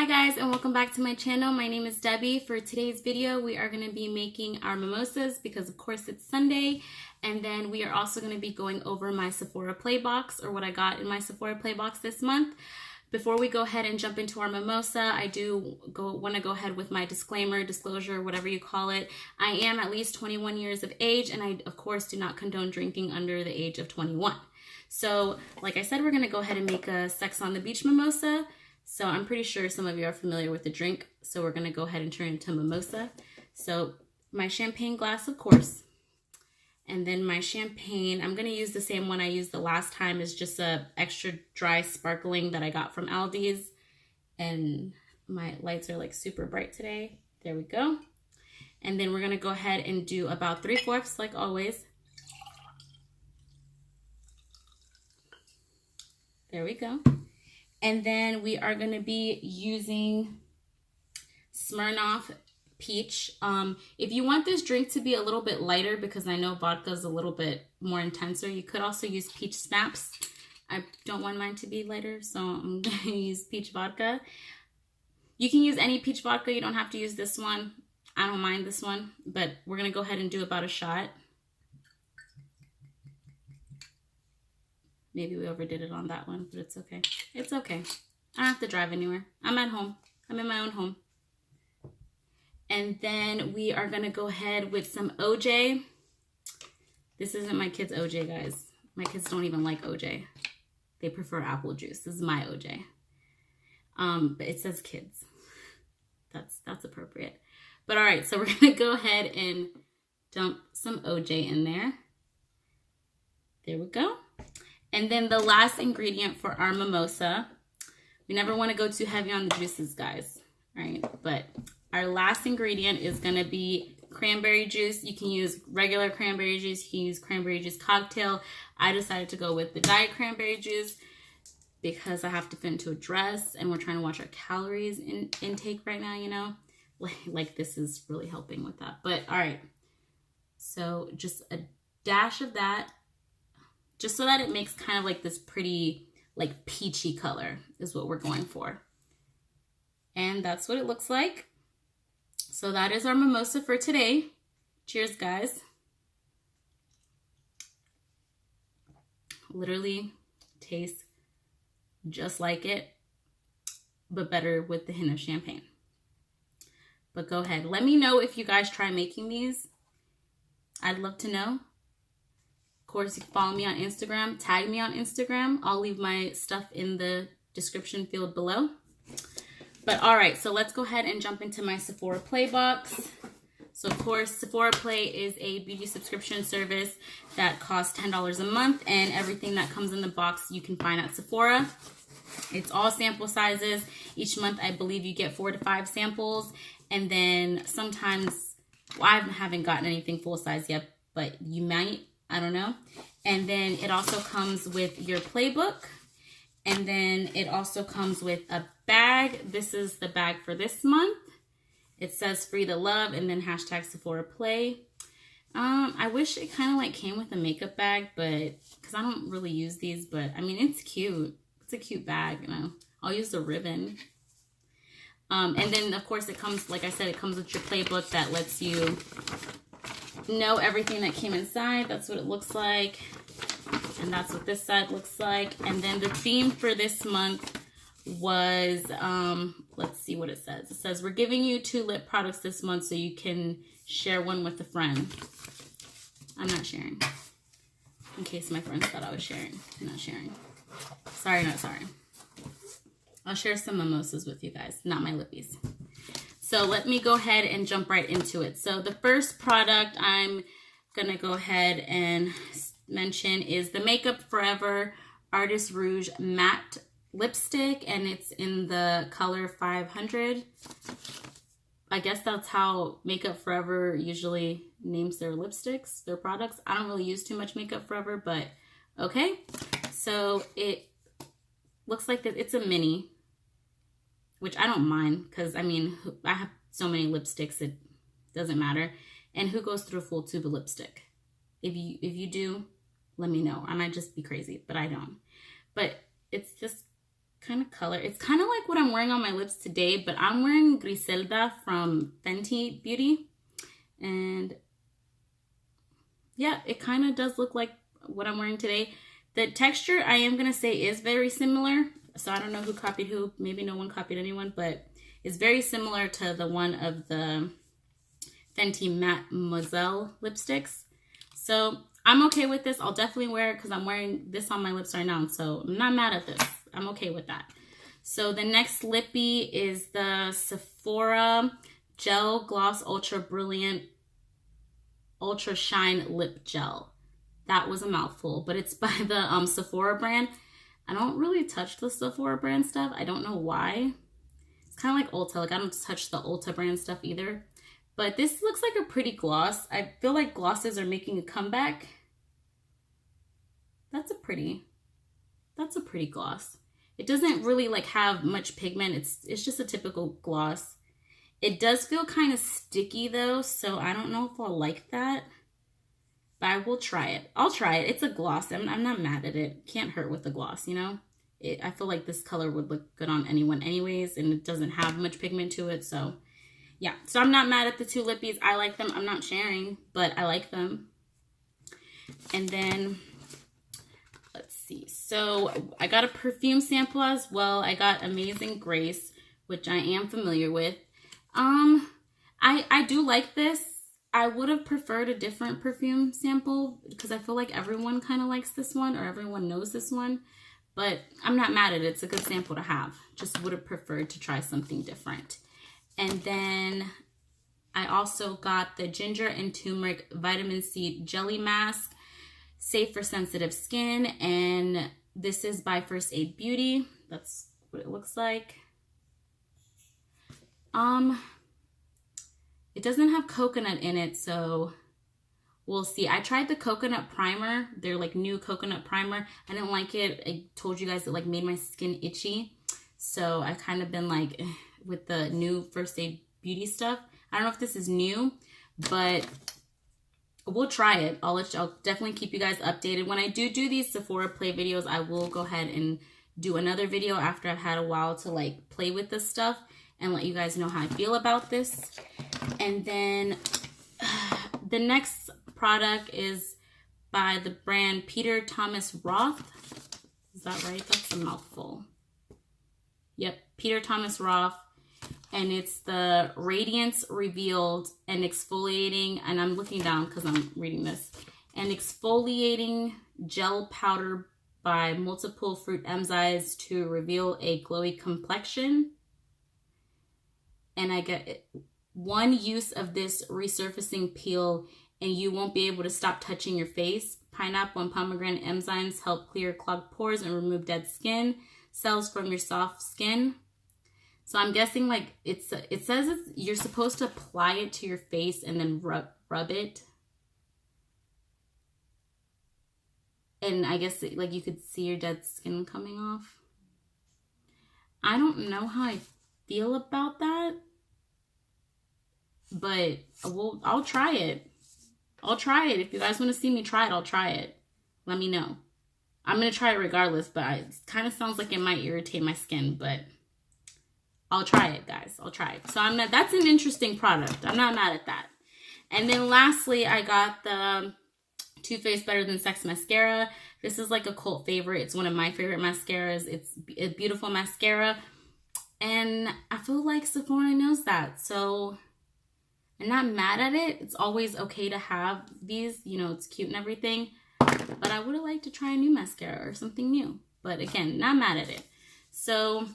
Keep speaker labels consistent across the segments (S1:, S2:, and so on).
S1: Hi guys, and welcome back to my channel. My name is Debbie. For today's video, we are going to be making our mimosas because of course it's Sunday, and then we are also going to be going over my Sephora play box, or what I got in my Sephora play box this month. Before we go ahead and jump into our mimosa, I do want to go ahead with my disclosure, whatever you call it. I am at least 21 years of age, and I of course do not condone drinking under the age of 21. So like I said, we're going to go ahead and make a Sex on the Beach mimosa. So I'm pretty sure some of you are familiar with the drink. So we're going to go ahead and turn it into mimosa. So my champagne glass, of course. And then my champagne, I'm going to use the same one I used the last time. It's just a extra dry sparkling that I got from Aldi's. And my lights are like super bright today. There we go. And then we're going to go ahead and do about 3/4 like always. There we go. And then we are going to be using Smirnoff Peach. If you want this drink to be a little bit lighter, because I know vodka is a little bit more intenser, you could also use peach snaps. I don't want mine to be lighter, so I'm going to use peach vodka. You can use any peach vodka. You don't have to use this one. I don't mind this one, but we're going to go ahead and do about a shot. Maybe we overdid it on that one, but it's okay. It's okay. I don't have to drive anywhere. I'm at home. I'm in my own home. And then we are going to go ahead with some OJ. This isn't my kids' OJ, guys. My kids don't even like OJ. They prefer apple juice. This is my OJ. But it says kids. That's appropriate. But all right, so we're going to go ahead and dump some OJ in there. There we go. And then the last ingredient for our mimosa, we never want to go too heavy on the juices, guys, right? But our last ingredient is going to be cranberry juice. You can use regular cranberry juice. You can use cranberry juice cocktail. I decided to go with the diet cranberry juice because I have to fit into a dress and we're trying to watch our calories intake right now, you know? Like this is really helping with that. But all right, so just a dash of that. Just so that it makes kind of like this pretty, like peachy color is what we're going for. And that's what it looks like. So that is our mimosa for today. Cheers, guys. Literally tastes just like it, but better with the hint of champagne. But go ahead. Let me know if you guys try making these. I'd love to know. Of course, you can follow me on Instagram, tag me on Instagram. I'll leave my stuff in the description field below. But all right, so let's go ahead and jump into my Sephora Play box. So of course, Sephora Play is a beauty subscription service that costs $10 a month, and everything that comes in the box you can find at Sephora. It's all sample sizes. Each month, I believe you get 4 to 5 samples, and then sometimes, well, I haven't gotten anything full size yet, but you might. I don't know. And then it also comes with your playbook. And then it also comes with a bag. This is the bag for this month. It says free to love and then hashtag Sephora Play. I wish it kind of like came with a makeup bag, but because I don't really use these, but I mean, it's cute. It's a cute bag, you know. I'll use the ribbon. And then of course it comes, like I said, it comes with your playbook that lets you know everything that came inside. That's what it looks like, and that's what this side looks like. And then the theme for this month was let's see what it says. It says we're giving you 2 lip products this month so you can share one with a friend. I'm not sharing, in case my friends thought I was sharing. I'm not sharing. Sorry, not sorry. I'll share some mimosas with you guys, not my lippies. So let me go ahead and jump right into it. So the first product I'm going to go ahead and mention is the Makeup Forever Artist Rouge Matte Lipstick, and it's in the color 500. I guess that's how Makeup Forever usually names their lipsticks, their products. I don't really use too much Makeup Forever, but okay. So it looks like that it's a mini, which I don't mind because, I mean, I have so many lipsticks, it doesn't matter. And who goes through a full tube of lipstick? If you do, let me know. I might just be crazy, but I don't. But it's just kind of color. It's kind of like what I'm wearing on my lips today, but I'm wearing Griselda from Fenty Beauty. And yeah, it kind of does look like what I'm wearing today. The texture, I am going to say, is very similar. So I don't know who copied who. Maybe no one copied anyone, but it's very similar to the one of the Fenty Matte Moselle lipsticks. So I'm okay with this. I'll definitely wear it because I'm wearing this on my lips right now. So I'm not mad at this. I'm okay with that. So the next lippy is the Sephora Gel Gloss Ultra Brilliant Ultra Shine Lip Gel. That was a mouthful, but it's by the Sephora brand. I don't really touch the Sephora brand stuff. I don't know why. It's kind of like Ulta. Like, I don't touch the Ulta brand stuff either. But this looks like a pretty gloss. I feel like glosses are making a comeback. That's a pretty gloss. It doesn't really like have much pigment. It's just a typical gloss. It does feel kind of sticky though, so I don't know if I'll like that. But I will try it. I'll try it. It's a gloss. I'm not mad at it. Can't hurt with the gloss, you know? I feel like this color would look good on anyone anyways, and it doesn't have much pigment to it, so yeah. So I'm not mad at the two lippies. I like them. I'm not sharing, but I like them. And then, let's see. So I got a perfume sample as well. I got Amazing Grace, which I am familiar with. I do like this. I would have preferred a different perfume sample because I feel like everyone kind of likes this one, or everyone knows this one. But I'm not mad at it. It's a good sample to have. Just would have preferred to try something different. And then I also got the Ginger and Turmeric Vitamin C Jelly Mask, safe for sensitive skin. And this is by First Aid Beauty. That's what it looks like. It doesn't have coconut in it, so we'll see. I tried the coconut primer. They're like new coconut primer. I didn't like it. I told you guys it like made my skin itchy. So I kind of been like with the new First Aid Beauty stuff. I don't know if this is new, but we'll try it. I'll definitely keep you guys updated. When I do these Sephora play videos, I will go ahead and do another video after I've had a while to like play with this stuff and let you guys know how I feel about this. And then the next product is by the brand Peter Thomas Roth. Is that right? That's a mouthful. Yep, Peter Thomas Roth. And it's the Radiance Revealed and Exfoliating, and I'm looking down because I'm reading this, and Exfoliating Gel Powder by Multiple Fruit Enzymes to reveal a glowy complexion. And I get one use of this resurfacing peel and you won't be able to stop touching your face. Pineapple and pomegranate enzymes help clear clogged pores and remove dead skin cells from your soft skin. So I'm guessing like it says you're supposed to apply it to your face and then rub it. And I guess like you could see your dead skin coming off. I don't know how I feel about that, but I'll try it. I'll try it. If you guys want to see me try it, I'll try it. Let me know. I'm going to try it regardless, but it kind of sounds like it might irritate my skin, but I'll try it, guys. I'll try it. So that's an interesting product. I'm not mad at that. And then lastly, I got the Too Faced Better Than Sex mascara. This is like a cult favorite. It's one of my favorite mascaras. It's a beautiful mascara. And I feel like Sephora knows that. So I'm not mad at it. It's always okay to have these. You know, it's cute and everything. But I would have liked to try a new mascara or something new. But again, not mad at it. So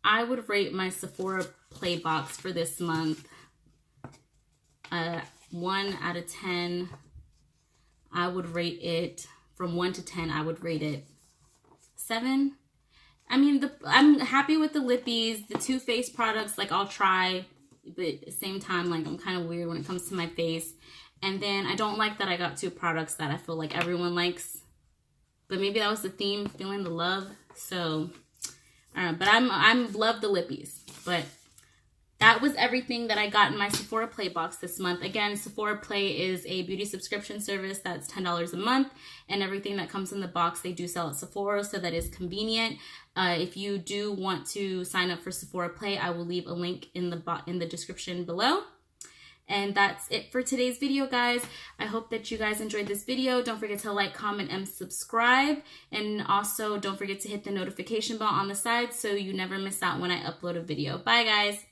S1: I would rate my Sephora Play Box for this month 1 out of 10. I would rate it from 1 to 10. I would rate it 7. I mean, I'm happy with the lippies, the Too Faced products. Like I'll try, but at the same time, like I'm kind of weird when it comes to my face. And then I don't like that I got 2 products that I feel like everyone likes. But maybe that was the theme, feeling the love. So, but I'm love the lippies. But that was everything that I got in my Sephora Play box this month. Again, Sephora Play is a beauty subscription service that's $10 a month, and everything that comes in the box they do sell at Sephora, so that is convenient. If you do want to sign up for Sephora Play, I will leave a link in the description below. And that's it for today's video, guys. I hope that you guys enjoyed this video. Don't forget to like, comment, and subscribe. And also don't forget to hit the notification bell on the side so you never miss out when I upload a video. Bye, guys.